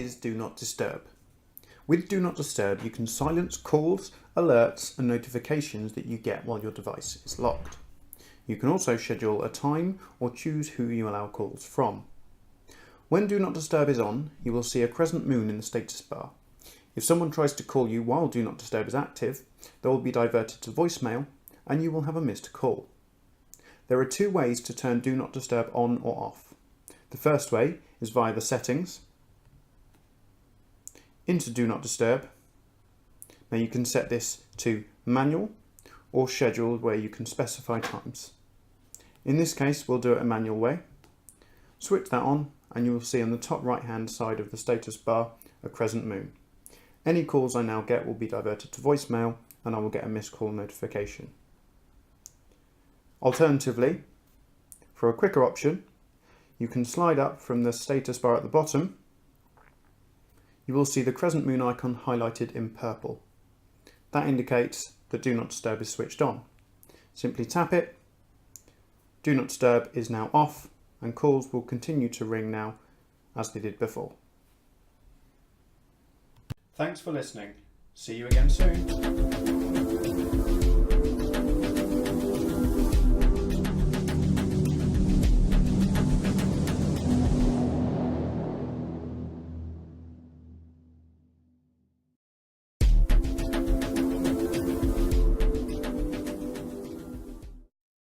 is Do Not Disturb? With Do Not Disturb, you can silence calls, alerts and notifications that you get while your device is locked. You can also schedule a time or choose who you allow calls from. When Do Not Disturb is on, you will see a crescent moon in the status bar. If someone tries to call you while Do Not Disturb is active, they will be diverted to voicemail and you will have a missed call. There are two ways to turn Do Not Disturb on or off. The first way is via the settings, into Do Not Disturb. Now you can set this to manual or scheduled, where you can specify times. In this case, we'll do it a manual way. Switch that on and you will see on the top right hand side of the status bar a crescent moon. Any calls I now get will be diverted to voicemail and I will get a missed call notification. Alternatively, for a quicker option, you can slide up from the status bar at the bottom. You will see the crescent moon icon highlighted in purple. That indicates that Do Not Disturb is switched on. Simply tap it. Do Not Disturb is now off and calls will continue to ring now as they did before. Thanks for listening. See you again soon.